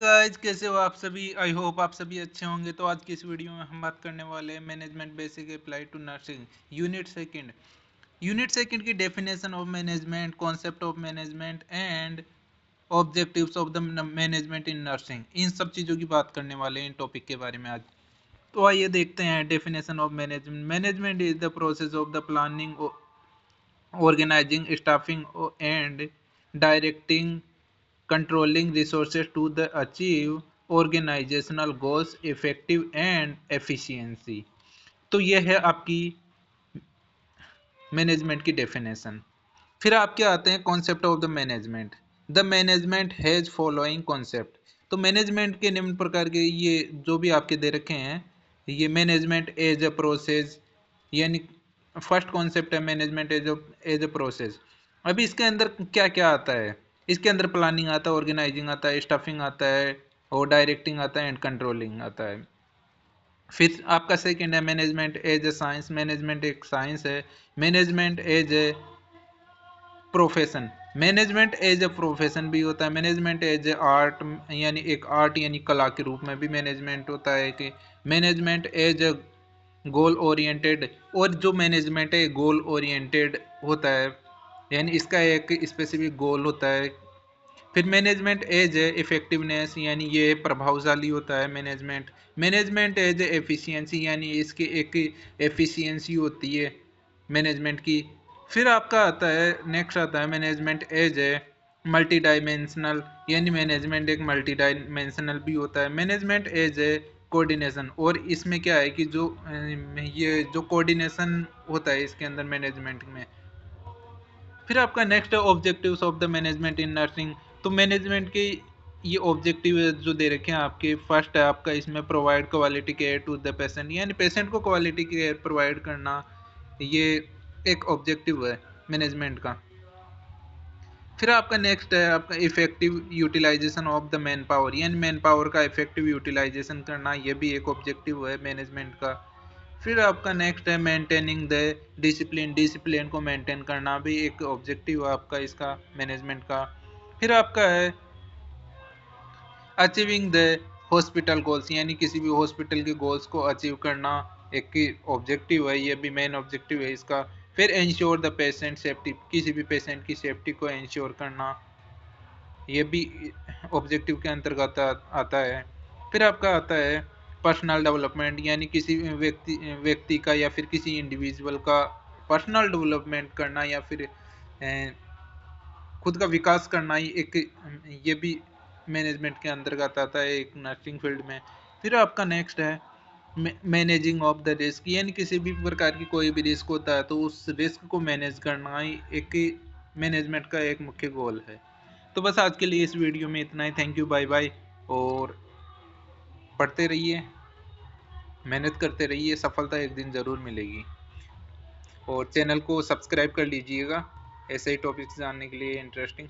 Guys कैसे हो आप सभी। आई होप आप सभी अच्छे होंगे। तो आज की इस वीडियो में हम बात करने वाले हैं management basic apply to nursing unit second की definition of management, concept of management and objectives of the management in nursing. इन सब चीज़ों की बात करने वाले हैं इन टॉपिक के बारे में आज। तो आइए देखते हैं definition of management. Management is the process of the planning, organizing, staffing, and directing, controlling resources to the achieve organizational goals, effective and efficiency। तो ये है आपकी मैनेजमेंट की डेफिनेशन। फिर आपके आते हैं concept of the management. The management has following concept. तो मैनेजमेंट के निम्न प्रकार के ये जो भी आपके दे रखे हैं, ये मैनेजमेंट एज अ प्रोसेस, यानी फर्स्ट कॉन्सेप्ट है मैनेजमेंट एज अ प्रोसेस। अभी इसके अंदर क्या क्या आता है? इसके अंदर प्लानिंग आता है, ऑर्गेनाइजिंग आता है, स्टाफिंग आता है और डायरेक्टिंग आता है एंड कंट्रोलिंग आता है। फिर आपका सेकंड है management as a science. Management एक साइंस है। Management as a profession. Management as a profession भी होता है। मैनेजमेंट एज ए आर्ट, यानी एक आर्ट यानी कला के रूप में भी मैनेजमेंट होता है। कि management as a goal oriented, और जो मैनेजमेंट है गोल ओरिएंटेड होता है, यानी इसका एक स्पेसिफिक गोल होता है। फिर मैनेजमेंट एज ए इफेक्टिवनेस, यानी ये प्रभावशाली होता है management. Management as a efficiency, यानी इसकी एक एफिशिएंसी होती है मैनेजमेंट की। फिर आपका आता है नेक्स्ट आता है management as a multi dimensional, यानी मैनेजमेंट एक मल्टी डायमेंशनल भी होता है। मैनेजमेंट एज ए कोऑर्डिनेशन, और इसमें क्या है कि जो ये जो कोऑर्डिनेशन होता है इसके अंदर मैनेजमेंट में। फिर आपका नेक्स्ट है objectives of the management in nursing. तो मैनेजमेंट के ये ऑब्जेक्टिव जो दे रखे हैं आपके, फर्स्ट है आपका इसमें provide quality care to the patient, यानी पेशेंट को क्वालिटी केयर प्रोवाइड करना, ये एक ऑब्जेक्टिव है मैनेजमेंट का। फिर आपका नेक्स्ट है आपका effective utilisation of the man power, यानी मैन पावर का इफेक्टिव यूटिलाइजेशन करना, ये भी एक ऑब्जेक्टिव है मैनेजमेंट का। फिर आपका नेक्स्ट है मेंटेनिंग द डिसिप्लिन। डिसिप्लिन को मेंटेन करना भी एक ऑब्जेक्टिव है आपका इसका मैनेजमेंट का। फिर आपका है अचीविंग द हॉस्पिटल गोल्स, यानी किसी भी हॉस्पिटल के गोल्स को अचीव करना एक ऑब्जेक्टिव है, ये भी मेन ऑब्जेक्टिव है इसका। फिर इंश्योर द पेशेंट सेफ्टी, किसी भी पेशेंट की सेफ्टी को इंश्योर करना, ये भी ऑब्जेक्टिव के अंतर्गत आता है। फिर आपका आता है पर्सनल डेवलपमेंट, यानी किसी व्यक्ति का या फिर किसी इंडिविजुअल का पर्सनल डेवलपमेंट करना, या फिर खुद का विकास करना ही एक, ये भी मैनेजमेंट के अंतर्गत आता है एक नर्सिंग फील्ड में। फिर आपका नेक्स्ट है मैनेजिंग ऑफ द रिस्क, यानी किसी भी प्रकार की कोई भी रिस्क होता है तो उस रिस्क को मैनेज करना ही एक मैनेजमेंट का एक मुख्य गोल है। तो बस आज के लिए इस वीडियो में इतना ही। Thank you, bye bye. और पढ़ते रहिए, मेहनत करते रहिए, सफलता एक दिन ज़रूर मिलेगी। और चैनल को सब्सक्राइब कर लीजिएगा ऐसे ही टॉपिक्स जानने के लिए इंटरेस्टिंग।